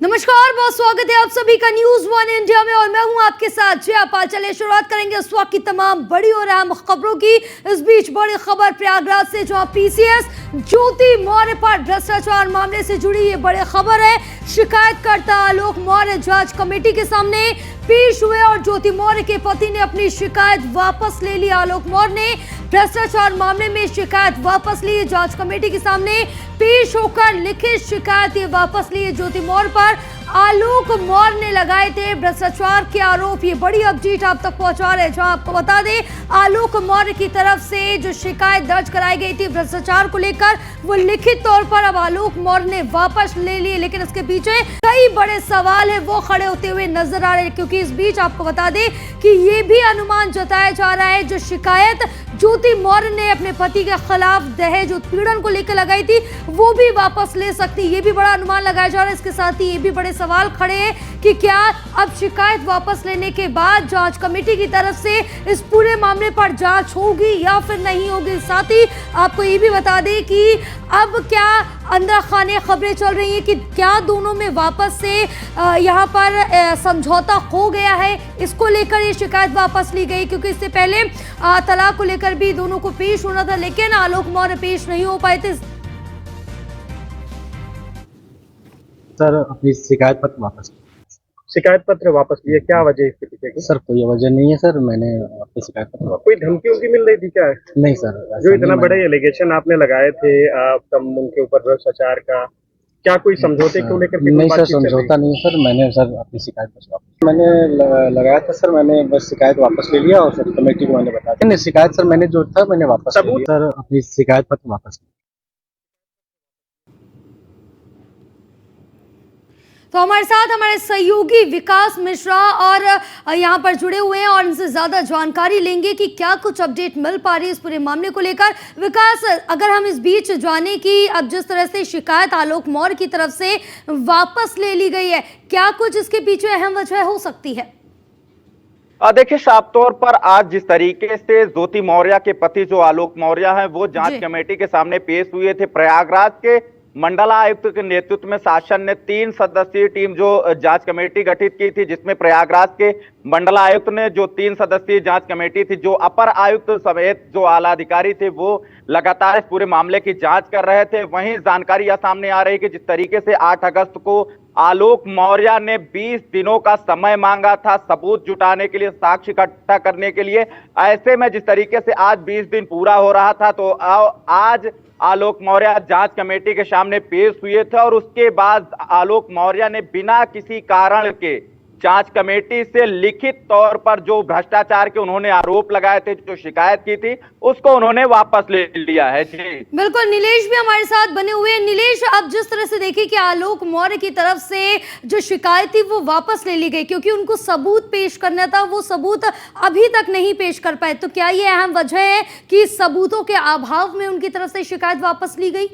नमस्कार, बहुत स्वागत है आप सभी का न्यूज वन इंडिया में और मैं हूं आपके साथ जयापाल। चलिए शुरुआत करेंगे इस वक्त की तमाम बड़ी और अहम खबरों की। इस बीच बड़ी खबर प्रयागराज से, जहां पीसीएस ज्योति मौर्य पर भ्रष्टाचार मामले से जुड़ी ये बड़ी खबर है। शिकायतकर्ता आलोक मौर्य जांच कमेटी के सामने पेश हुए और ज्योति मौर्य के पति ने अपनी शिकायत वापस ले ली। आलोक मौर्य ने भ्रष्टाचार मामले में शिकायत वापस ली। जांच कमेटी के सामने पेश होकर लिखित शिकायत ये वापस ली। ज्योति मौर्य पर आलोक मौर्य ने लगाए थे भ्रष्टाचार के आरोप। ये बड़ी अपडेट आप तक पहुंचा रहे हैं, जहां आपको बता दें आलोक मौर्य की तरफ से जो शिकायत दर्ज कराई गई थी भ्रष्टाचार को लेकर, वो लिखित तौर पर अब आलोक मौर्य ने वापस ले ली। लेकिन इसके पीछे कई बड़े सवाल है वो खड़े होते हुए नजर आ रहे हैं, क्योंकि इस बीच आपको बता दें कि ये भी अनुमान जताया जा रहा है जो शिकायत ज्योति मौर्य ने अपने पति के खिलाफ दहेज उत्पीड़न को लेकर लगाई थी वो भी वापस ले सकती। ये भी बड़ा अनुमान लगाया जा रहा है। इसके साथ ही ये भी बड़े सवाल खड़े हैं कि क्या अब शिकायत वापस लेने के बाद जांच कमेटी की तरफ से इस पूरे मामले पर जांच होगी या फिर नहीं होगी। साथ ही आपको ये भी बता दें कि अब क्या अंदर खाने खबरें चल रही हैं कि क्या दोनों में वापस से यहाँ पर समझौता हो गया है। इसको लेकर ये शिकायत वापस ली गई, क्योंकि इससे पहले तलाक को लेकर भी दोनों को पेश होना था, लेकिन आलोक मौर्य पेश नहीं हो पाए थे। सर अपनी शिकायत पत्र वापस लिए, क्या वजह इसके पीछे की? सर कोई वजह नहीं है सर, मैंने अपनी शिकायत पत्र कोई धमकी उनकी मिल रही थी क्या? नहीं सर, जो इतना बड़े एलिगेशन आपने लगाए थे उनके ऊपर भ्रष्टाचार का, क्या कोई समझौते को लेकर के? नहीं सर, समझौता नहीं है सर। मैंने सर अपनी शिकायत पत्र मैंने लगाया था सर, मैंने बस शिकायत वापस ले लिया और सर कमेटी को मैंने बताया नहीं, शिकायत सर मैंने जो था मैंने वापस ले लिया। सर अपनी शिकायत पत्र वापस। तो हमारे साथ हमारे सहयोगी विकास मिश्रा और यहाँ पर जुड़े हुए हैं और इनसे ज्यादा जानकारी लेंगे कि क्या कुछ अपडेट मिल पा रही है इस पूरे मामले को लेकर। विकास, अगर हम इस बीच जाने कि अब जिस तरह से शिकायत आलोक मौर्य की तरफ से वापस ले ली गई है, क्या कुछ इसके पीछे अहम वजह हो सकती है? देखिए, साफ तौर पर आज जिस तरीके से ज्योति मौर्य के पति जो आलोक मौर्य हैं वो जांच कमेटी के सामने पेश हुए थे। प्रयागराज के मंडलायुक्त के नेतृत्व में शासन ने 3 सदस्यीय टीम जो जांच कमेटी गठित की थी, जिसमें प्रयागराज के मंडलायुक्त ने जो 3 सदस्यीय जांच कमेटी थी, जो अपर आयुक्त समेत जो आला अधिकारी थे वो लगातार इस पूरे मामले की जांच कर रहे थे। वहीं जानकारी यह सामने आ रही है कि जिस तरीके से 8 अगस्त को आलोक मौर्य ने 20 दिनों का समय मांगा था सबूत जुटाने के लिए, साक्ष्य इकट्ठा करने के लिए, ऐसे में जिस तरीके से आज 20 दिन पूरा हो रहा था तो आज आलोक मौर्य जांच कमेटी के सामने पेश हुए थे और उसके बाद आलोक मौर्य ने बिना किसी कारण के जांच कमेटी से लिखित तौर पर जो भ्रष्टाचार के उन्होंने आरोप लगाए थे, जो शिकायत की थी, उसको उन्होंने वापस ले लिया है। जी बिल्कुल, नीलेश भी हमारे साथ बने हुए हैं। नीलेश, आप जिस तरह से देखिए कि आलोक मौर्य की तरफ से जो शिकायत थी वो वापस ले ली गई क्योंकि उनको सबूत पेश करना था, वो सबूत अभी तक नहीं पेश कर पाए, तो क्या ये अहम वजह है कि सबूतों के अभाव में उनकी तरफ से शिकायत वापस ली गई?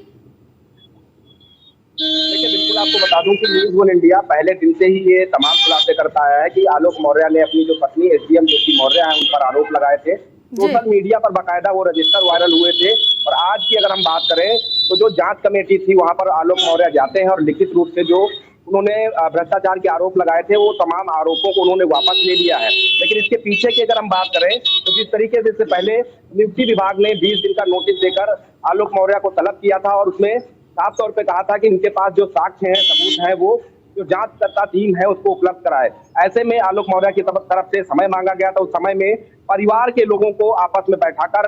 देखिए, बिल्कुल आपको बता दूं कि न्यूज वन इंडिया पहले दिन से ही ये तमाम खुलासे करता आया है कि आलोक मौर्य ने अपनी जो पत्नी एसडीएम ज्योति मौर्य है उन पर आरोप लगाए थे। सोशल मीडिया पर बाकायदा वो रजिस्टर वायरल हुए थे। और आज की अगर हम बात करें तो जो जांच कमेटी थी वहां पर आलोक मौर्य जाते हैं और लिखित रूप से जो उन्होंने भ्रष्टाचार के आरोप लगाए थे वो तमाम आरोपों को उन्होंने वापस ले लिया है। लेकिन इसके पीछे की अगर हम बात करें तो जिस तरीके से इससे पहले नियुक्ति विभाग ने 20 दिन का नोटिस देकर आलोक मौर्य को तलब किया था और उसमें साफ तौर पे कहा था कि इनके पास जो साक्ष्य हैं, सबूत हैं, वो जो जांचकर्ता टीम है उसको उपलब्ध कराए। ऐसे में आलोक मौर्य की तरफ से समय मांगा गया था। उस समय में परिवार के लोगों को आपस में बैठाकर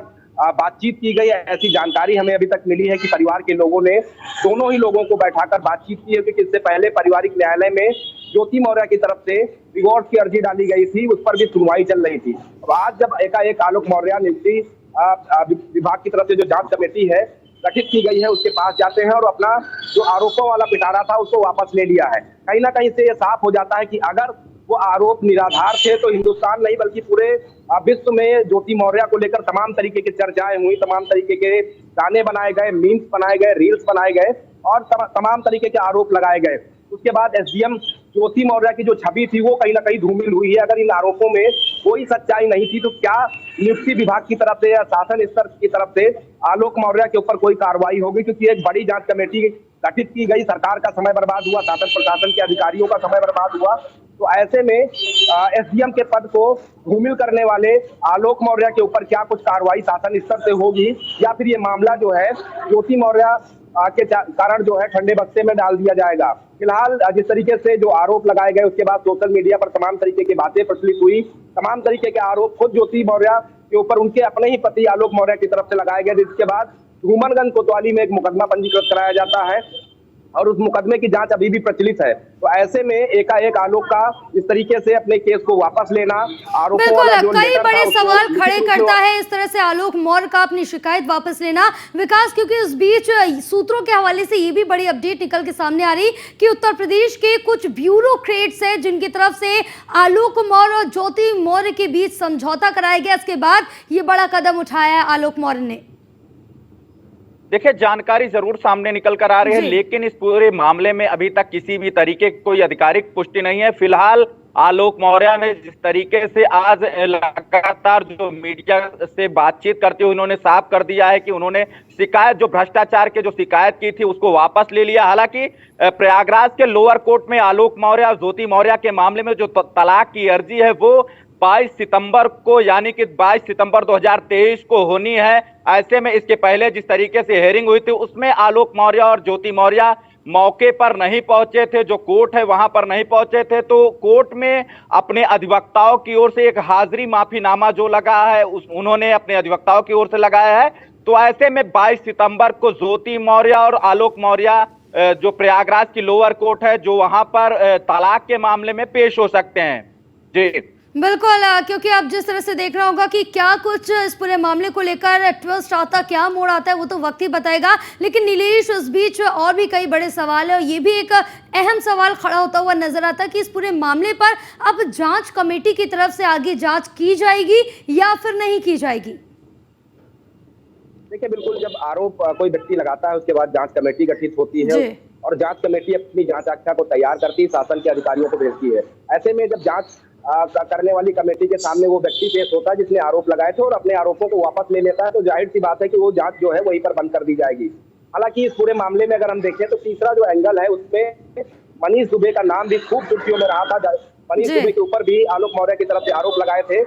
बातचीत की गई। ऐसी जानकारी हमें अभी तक मिली है कि परिवार के लोगों ने दोनों ही लोगों को बैठाकर बातचीत की है, क्योंकि इससे पहले पारिवारिक न्यायालय में ज्योति मौर्य की तरफ से डिवोर्स की अर्जी डाली गई थी, उस पर भी सुनवाई चल रही थी। अब आज जब एकाएक आलोक मौर्य नियुक्ति विभाग की तरफ से जो जांच कमेटी है गठित की गई है उसके पास जाते हैं और अपना जो आरोपों वाला पिटारा था उसको वापस ले लिया है। कहीं ना कहीं से ये साफ हो जाता है कि अगर वो आरोप निराधार थे तो हिंदुस्तान नहीं बल्कि पूरे विश्व में ज्योति मौर्य को लेकर तमाम तरीके की चर्चाएं हुई, तमाम तरीके के गाने बनाए गए, मीम्स बनाए गए, रील्स बनाए गए और तमाम तरीके के आरोप लगाए गए। उसके बाद एसडीएम ज्योति मौर्य की जो छवि थी वो कहीं ना कहीं धूमिल हुई है। अगर इन आरोपों में कोई सच्चाई नहीं थी तो क्या नियुक्ति विभाग की तरफ से या शासन स्तर की तरफ से आलोक मौर्य के ऊपर कोई कार्रवाई होगी? क्योंकि एक बड़ी जांच कमेटी गठित की गई, सरकार का समय बर्बाद हुआ, शासन प्रशासन के अधिकारियों का समय बर्बाद हुआ। तो ऐसे में एसडीएम के पद को धूमिल करने वाले आलोक मौर्य के ऊपर क्या कुछ कार्रवाई शासन स्तर से होगी, या फिर ये मामला जो है ज्योति मौर्य के कारण जो है ठंडे बक्से में डाल दिया जाएगा। फिलहाल जिस तरीके से जो आरोप लगाए गए, उसके बाद सोशल मीडिया पर तमाम तरीके की बातें प्रचलित हुई, तमाम तरीके के आरोप खुद ज्योति मौर्य के ऊपर उनके अपने ही पति आलोक मौर्य की तरफ से लगाए गए, जिसके बाद धूमनगंज कोतवाली में एक मुकदमा पंजीकृत कराया जाता है और उस मुकदमे की जांच अभी भी प्रचलित है। तो ऐसे में एकाएक आलोक का इस तरीके से अपने केस को वापस लेना, आरोपों बिल्कुल कई बड़े सवाल खड़े करता है इस तरह से आलोक मौर्य का अपनी शिकायत वापस लेना। विकास, क्योंकि इस बीच सूत्रों के हवाले से ये भी बड़ी अपडेट निकल के सामने आ रही कि उत्तर प्रदेश के कुछ ब्यूरोक्रेट्स हैं जिनकी तरफ से आलोक मौर्य और ज्योति मौर्य के बीच समझौता कराया गया, इसके बाद ये बड़ा कदम उठाया है आलोक मौर्य ने। देखिए, जानकारी जरूर सामने निकल कर आ रही है, लेकिन इस पूरे मामले में अभी तक किसी भी तरीके की कोई आधिकारिक पुष्टि नहीं है। फिलहाल आलोक मौर्य ने जिस तरीके से आज लगातार जो मीडिया से बातचीत करते हुए उन्होंने साफ कर दिया है कि उन्होंने शिकायत, जो भ्रष्टाचार के जो शिकायत की थी, उसको वापस ले लिया। हालांकि प्रयागराज के लोअर कोर्ट में आलोक मौर्य और ज्योति मौर्य के मामले में जो तलाक की अर्जी है वो 22 सितंबर को, यानी कि 22 सितंबर 2023 को होनी है। ऐसे में इसके पहले जिस तरीके से हेयरिंग हुई थी उसमें आलोक मौर्य और ज्योति मौर्य मौके पर नहीं पहुंचे थे, जो कोर्ट है वहां पर नहीं पहुंचे थे। तो कोर्ट में अपने अधिवक्ताओं की ओर से एक हाजिरी माफीनामा जो लगा है उन्होंने अपने अधिवक्ताओं की ओर से लगाया है। तो ऐसे में 22 सितंबर को ज्योति मौर्य और आलोक मौर्य जो प्रयागराज की लोअर कोर्ट है, जो वहां पर तलाक के मामले में पेश हो सकते हैं। जी बिल्कुल, क्योंकि आप जिस तरह से देख रहा होगा कि क्या कुछ इस पूरे मामले को लेकर ट्विस्ट आता, क्या मोड़ आता है, वो तो वक्त ही बताएगा। लेकिन नीलेश, इस बीच और भी कई बड़े सवाल है और ये भी एक अहम सवाल खड़ा होता हुआ नजर आता है कि इस पूरे मामले पर अब जांच कमेटी की तरफ से आगे जांच की जाएगी या फिर नहीं की जाएगी। देखिए, बिल्कुल, जब आरोप कोई व्यक्ति लगाता है उसके बाद जांच कमेटी गठित होती है और जांच कमेटी अपनी जांच आख्या को तैयार करती है, शासन के अधिकारियों को भेजती है। ऐसे में जब जांच करने वाली कमेटी के सामने वो व्यक्ति पेश होता है जिसने आरोप लगाए थे और अपने आरोपों को वापस ले लेता है, तो जाहिर सी बात है कि वो जांच जो है वहीं पर बंद कर दी जाएगी। हालांकि इस पूरे मामले में अगर हम देखें तो तीसरा जो एंगल है उसमें मनीष दुबे का नाम भी खूब सुर्खियों में रहा था। मनीष दुबे के ऊपर भी आलोक मौर्य की तरफ से आरोप लगाए थे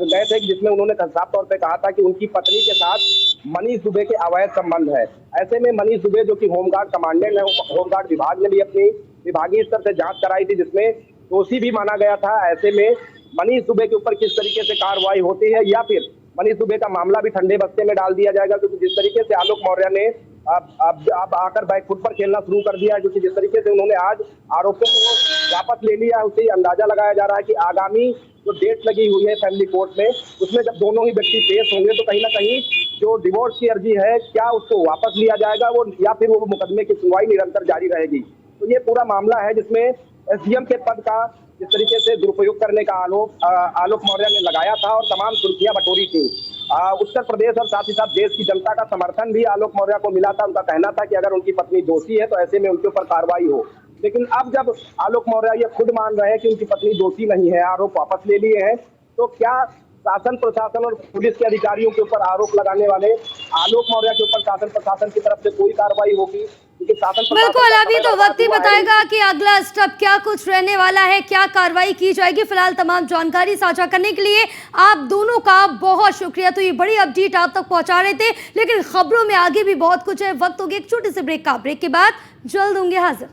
गए थे, जिसमें उन्होंने साफ तौर पर कहा था कि उनकी पत्नी के साथ मनीष दुबे के अवैध संबंध है। ऐसे में मनीष दुबे, जो कि होमगार्ड कमांडेंट है, होमगार्ड विभाग ने भी अपनी विभागीय स्तर से जांच कराई थी जिसमें दोषी भी माना गया था। ऐसे में मनीष दुबे के ऊपर किस तरीके से कार्रवाई होती है या फिर मनीष दुबे का मामला भी ठंडे बक्से में डाल दिया जाएगा, क्योंकि जिस तरीके से आलोक मौर्य ने अब आकर बैकफुट पर खेलना शुरू कर दिया है, क्योंकि जिस तरीके से उन्होंने आज आरोपों को वापस ले लिया है, उससे ही अंदाजा लगाया जा रहा है कि आगामी जो डेट लगी हुई है फैमिली कोर्ट में, उसमें जब दोनों ही व्यक्ति पेश होंगे तो कहीं ना कहीं जो डिवोर्स की अर्जी है क्या उसको वापस लिया जाएगा वो, या फिर वो मुकदमे की सुनवाई निरंतर जारी रहेगी। तो ये पूरा मामला है जिसमें एसडीएम के पद का जिस तरीके से दुरुपयोग करने का आलोक मौर्य ने लगाया था और तमाम सुर्खियां बटोरी थी। उत्तर प्रदेश और साथ ही साथ देश की जनता का समर्थन भी आलोक मौर्य को मिला था। उनका कहना था कि अगर उनकी पत्नी दोषी है तो ऐसे में उनके ऊपर कार्रवाई हो। लेकिन अब जब आलोक मौर्य ये खुद मान रहे हैं कि उनकी पत्नी दोषी नहीं है, आरोप वापस ले लिए हैं, तो क्या शासन प्रशासन और पुलिस के अधिकारियों के ऊपर आरोप लगाने वाले आलोक मौर्य के ऊपर शासन प्रशासन की तरफ से कोई कार्रवाई होगी? बिल्कुल, अभी तो वक्त ही बताएगा कि अगला स्टेप क्या कुछ रहने वाला है, क्या कार्रवाई की जाएगी। फिलहाल तमाम जानकारी साझा करने के लिए आप दोनों का बहुत शुक्रिया। तो ये बड़ी अपडेट आप तक पहुंचा रहे थे, लेकिन खबरों में आगे भी बहुत कुछ है। वक्त हो गया एक छोटे से ब्रेक का। ब्रेक के बाद जल्द होंगे हाजिर।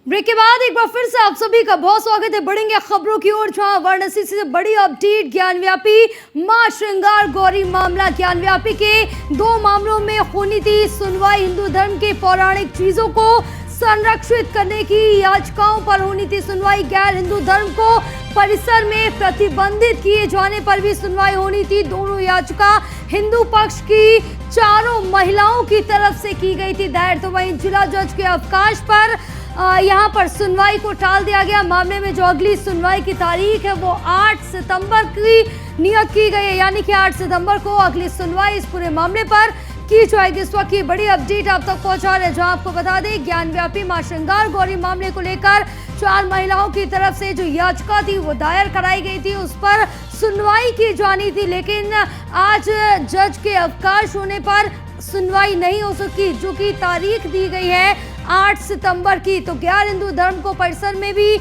ब्रेक के बाद एक बार फिर से आप सभी का बहुत स्वागत है। बढ़ेंगे खबरों की ओर, जहां वाराणसी से बड़ी अपडेट। ज्ञानव्यापी मां श्रृंगार गौरी मामला, ज्ञानव्यापी के 2 मामलों में होनी थी सुनवाई। हिंदू धर्म के पौराणिक चीजों को संरक्षित करने की याचिकाओं पर होनी थी सुनवाई। गैर हिंदू धर्म को परिसर में प्रतिबंधित किए जाने पर भी सुनवाई होनी थी। दोनों याचिका हिंदू पक्ष की 4 महिलाओं की तरफ से की गई थी दायर। तो वहीं जिला जज के अवकाश पर यहाँ पर सुनवाई को टाल दिया गया। मामले में जो अगली सुनवाई की तारीख है वो 8 सितंबर की नियत की गई है, यानी कि 8 सितंबर को अगली सुनवाई इस पूरे मामले पर की जाएगी। इस वक्त की बड़ी अपडेट आप तक पहुंचा रहे, जहां आपको बता दें ज्ञानव्यापी मां श्रृंगार गौरी मामले को लेकर 4 महिलाओं की तरफ से जो याचिका थी वो दायर कराई गई थी, उस पर सुनवाई की जानी थी। लेकिन आज जज के अवकाश होने पर सुनवाई नहीं हो सकी। जो कि तारीख दी गई है 8 सितंबर की। तो गैर हिंदू धर्म को परिसर में भी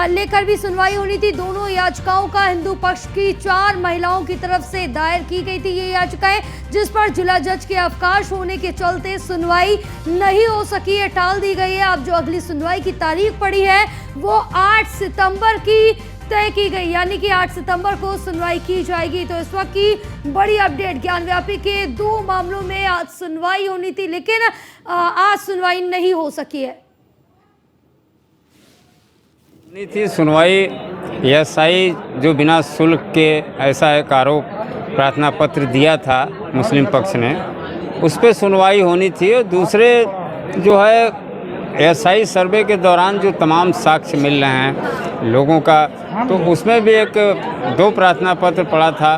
लेकर भी सुनवाई होनी थी। दोनों याचिकाओं का हिंदू पक्ष की 4 महिलाओं की तरफ से दायर की गई थी ये याचिकाएं, जिस पर जिला जज के अवकाश होने के चलते सुनवाई नहीं हो सकी है, टाल दी गई है। अब जो अगली सुनवाई की तारीख पड़ी है वो 8 सितंबर की तय की गई, यानी कि 8 सितंबर को सुनवाई की जाएगी। तो इस वक्त की बड़ी अपडेट, ज्ञानव्यापी के 2 मामलों में आज सुनवाई होनी थी, लेकिन आज सुनवाई नहीं हो सकी है। नहीं थी सुनवाई। एएसआई जो बिना शुल्क के ऐसा एक आरोप प्रार्थना पत्र दिया था मुस्लिम पक्ष ने, उस पर सुनवाई होनी थी। और दूसरे जो है एएसआई सर्वे के दौरान जो तमाम साक्ष्य मिल रहे हैं लोगों का, तो उसमें भी 2 प्रार्थना पत्र पड़ा था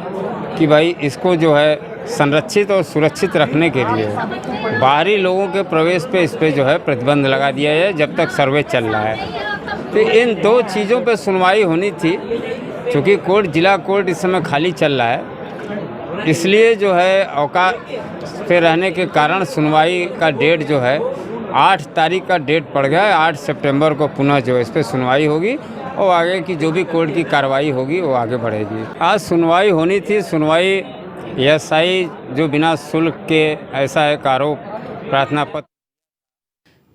कि भाई इसको जो है संरक्षित और सुरक्षित रखने के लिए बाहरी लोगों के प्रवेश पे इस पे जो है प्रतिबंध लगा दिया है जब तक सर्वे चल रहा है। तो इन 2 चीज़ों पे सुनवाई होनी थी। क्योंकि कोर्ट, जिला कोर्ट इस समय खाली चल रहा है, इसलिए जो है अवकाश पे रहने के कारण सुनवाई का डेट जो है 8 तारीख का डेट पड़ गया है। 8 सितंबर को पुनः जो इस पर सुनवाई होगी और आगे की जो भी कोर्ट की कार्रवाई होगी वो आगे बढ़ेगी। आज सुनवाई होनी थी। सुनवाई एएसआई जो बिना शुल्क के ऐसा एक आरोप प्रार्थना पत्र।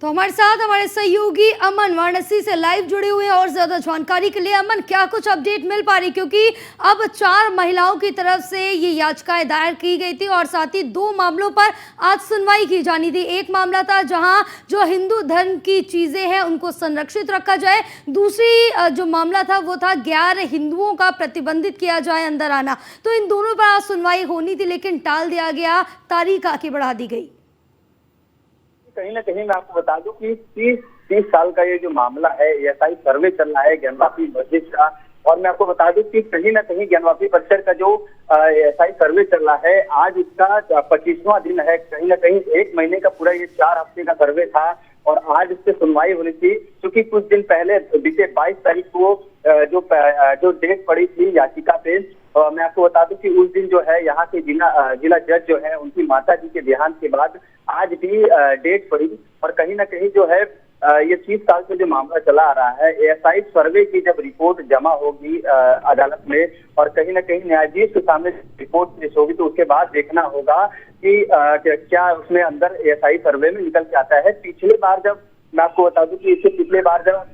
तो हमारे साथ हमारे सहयोगी अमन वाराणसी से लाइव जुड़े हुए हैं और ज्यादा जानकारी के लिए। अमन, क्या कुछ अपडेट मिल पा रही, क्योंकि अब 4 महिलाओं की तरफ से ये याचिकाएं दायर की गई थी और साथ ही 2 मामलों पर आज सुनवाई की जानी थी। एक मामला था जहां जो हिंदू धर्म की चीजें हैं उनको संरक्षित रखा जाए, दूसरी जो मामला था वो था गैर हिंदुओं का प्रतिबंधित किया जाए अंदर आना। तो इन दोनों पर आज सुनवाई होनी थी, लेकिन टाल दिया गया, तारीख आगे बढ़ा दी गई। कहीं ना कहीं मैं आपको बता दूं कि 30 साल का ये जो मामला है, एएसआई सर्वे चल रहा है ज्ञानवापी मस्जिद का। और मैं आपको बता दूं कि कहीं ना कहीं ज्ञानवापी परिसर का जो एएसआई सर्वे चल रहा है, आज इसका 25वां दिन है। कहीं ना कहीं 1 महीने का पूरा ये 4 हफ्ते का सर्वे था और आज इस पे सुनवाई होनी थी। क्योंकि कुछ दिन पहले बीते 22 तारीख को जो डेट पड़ी थी याचिका पे, मैं आपको बता दूं कि उस दिन जो है यहाँ के जिला जज जो है उनकी माता जी के देहांत के बाद आज भी डेट पड़ी। और कहीं ना कहीं जो है ये 30 साल से जो मामला चला आ रहा है, एएसआई सर्वे की जब रिपोर्ट जमा होगी अदालत में और कहीं ना कहीं न्यायाधीश के सामने रिपोर्ट पेश होगी, तो उसके बाद देखना होगा कि क्या उसमें अंदर एएसआई सर्वे में निकल के आता है। पिछले बार जब मैं आपको बता दूं कि इससे पिछले बार जब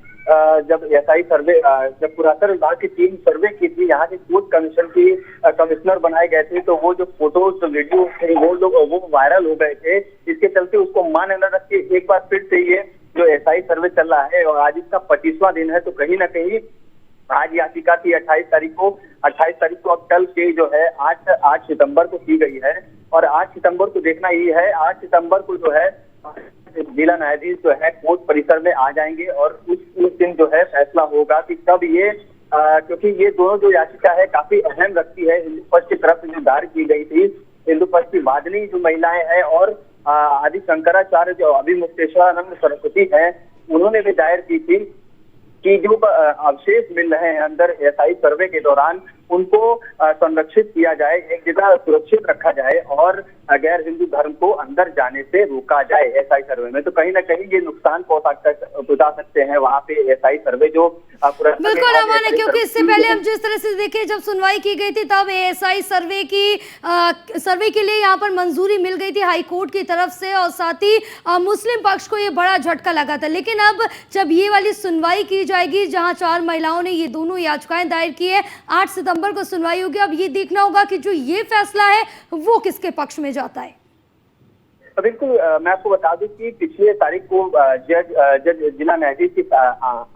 एएसआई सर्वे, जब पुरातन विभाग की टीम सर्वे की थी, यहाँ के कोर्ट कमीशन की कमिश्नर बनाए गए थे, तो वो जो फोटोज वीडियो थे वो वायरल हो गए थे। इसके चलते उसको मान न रख के एक बार फिर से ये जो एएसआई सर्वे चल रहा है और आज इसका 25वां दिन है। तो कहीं ना कहीं आज याचिका थी 28 तारीख को, 28 तारीख को अब कल के जो है 8 सितंबर को की गई है। और 8 सितंबर को देखना ये है, 8 सितंबर को जो है जिला न्यायाधीश जो है कोर्ट परिसर में आ जाएंगे और उस दिन जो है फैसला होगा कि कब ये क्योंकि ये दोनों जो याचिका है काफी अहम रखती है। हिंदू पक्ष की तरफ से जो दायर की गई थी, हिंदू पक्ष की वादनी जो महिलाएं हैं और आदि शंकराचार्य जो अभिमुक्तेश्वरानंद सरस्वती है, उन्होंने भी दायर की थी कि जो अवशेष मिल रहे हैं अंदर एएसआई सर्वे के दौरान उनको संरक्षित किया जाए, एक जगह सुरक्षित रखा जाए और गैर हिंदू धर्म को अंदर जाने से रोका जाए एएसआई सर्वे में। तो कहीं ना कहीं ये नुकसान पहुंचा सकते हैं वहाँ पे एएसआई सर्वे जो बिल्कुल अमन है, क्योंकि इससे पहले हम जिस तरह से देखें जब सुनवाई की गई थी तब एएसआई सर्वे के लिए यहाँ पर मंजूरी मिल गई थी हाई कोर्ट की तरफ से और साथ ही मुस्लिम पक्ष को ये बड़ा झटका लगा था। लेकिन अब जब ये वाली सुनवाई की जाएगी जहाँ 4 महिलाओं ने ये दोनों याचिकाएं दायर की है, 8 सितंबर को सुनवाई होगी। अब ये देखना होगा कि जो ये फैसला है वो किसके पक्ष में जाता है। बिल्कुल, मैं आपको बता दूं कि पिछले तारीख को जज जिला न्यायाधीश के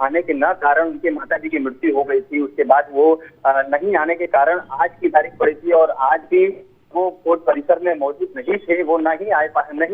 आने के न कारण उनके माता जी की मृत्यु हो गई थी। उसके बाद वो नहीं आने के कारण आज की तारीख पड़ी थी और आज भी वो कोर्ट परिसर में मौजूद नहीं थे, वो नहीं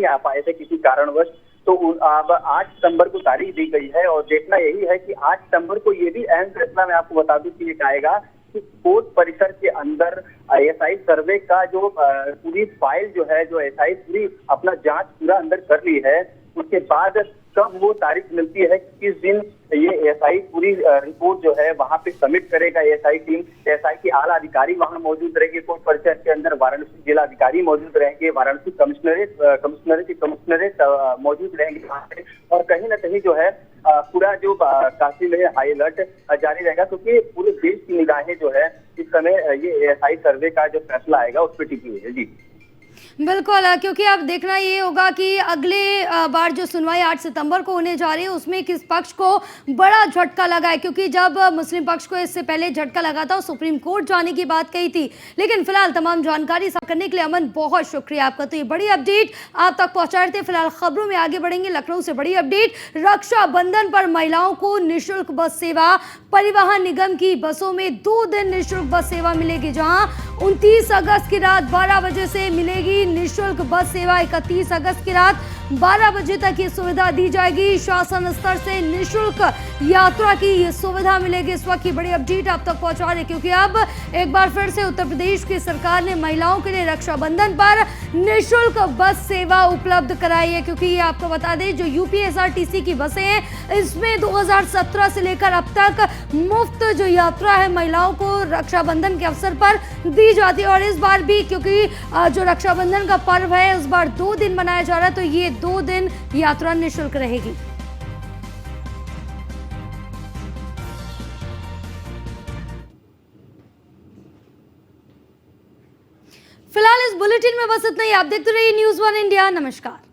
आ पाए थे किसी कारणवश। तो अब 8 सितंबर को तारीख दी गई है और देखना यही है कि 8 सितंबर को ये भी अहम फैसला मैं आपको बता दूं कि ये आएगा कि कोर्ट परिसर के अंदर एएसआई सर्वे का जो पूरी फाइल जो है, जो एएसआई पूरी अपना जांच पूरा अंदर कर ली है, उसके बाद कब वो तारीख मिलती है कि किस दिन ये एएसआई पूरी रिपोर्ट जो है वहां पे सबमिट करेगा। एएसआई टीम, एएसआई के आला अधिकारी वहां मौजूद रहेंगे। कोर्ट परिसर के अंदर वाराणसी जिला अधिकारी मौजूद रहेंगे, वाराणसी कमिश्नरेट मौजूद रहेंगे वहां पे। और कहीं ना कहीं जो है पूरा जो काशी में हाई अलर्ट जारी रहेगा, क्योंकि पूरे देश की निगाहें जो है इस समय ये एएसआई सर्वे का जो फैसला आएगा उस पर टिकी हुई है। जी बिल्कुल, क्योंकि अब देखना ये होगा कि अगले बार जो सुनवाई 8 सितंबर को होने जा रही है उसमें किस पक्ष को बड़ा झटका लगा है, क्योंकि जब मुस्लिम पक्ष को इससे पहले झटका लगा था सुप्रीम कोर्ट जाने की बात कही थी। लेकिन फिलहाल तमाम जानकारी साझा करने के लिए अमन बहुत शुक्रिया आपका। तो ये बड़ी अपडेट आप तक पहुंचा रहे थे। फिलहाल खबरों में आगे बढ़ेंगे। लखनऊ से बड़ी अपडेट, रक्षाबंधन पर महिलाओं को निःशुल्क बस सेवा। परिवहन निगम की बसों में 2 दिन निःशुल्क बस सेवा मिलेगी, जहां 29 अगस्त की रात 12 बजे से मिलेगी निःशुल्क बस सेवा। 31 अगस्त की रात 12 बजे तक ये सुविधा दी जाएगी। शासन स्तर से निःशुल्क यात्रा की ये सुविधा मिलेगी। इस वक्त की बड़ी अपडेट आप तक पहुंचा रहे, क्योंकि अब एक बार फिर से उत्तर प्रदेश की सरकार ने महिलाओं के लिए रक्षाबंधन पर निःशुल्क बस सेवा उपलब्ध कराई है। क्योंकि ये आपको बता दें, जो यूपीएसआरटीसी की बसें हैं इसमें 2017 से लेकर अब तक मुफ्त जो यात्रा है महिलाओं को रक्षाबंधन के अवसर पर दी जाती है। और इस बार भी क्योंकि जो रक्षाबंधन का पर्व है इस बार 2 दिन मनाया जा रहा है, तो ये 2 दिन यात्रा निःशुल्क रहेगी। फिलहाल इस बुलेटिन में बस इतना ही। आप देखते रहिए न्यूज़ 1 इंडिया। नमस्कार।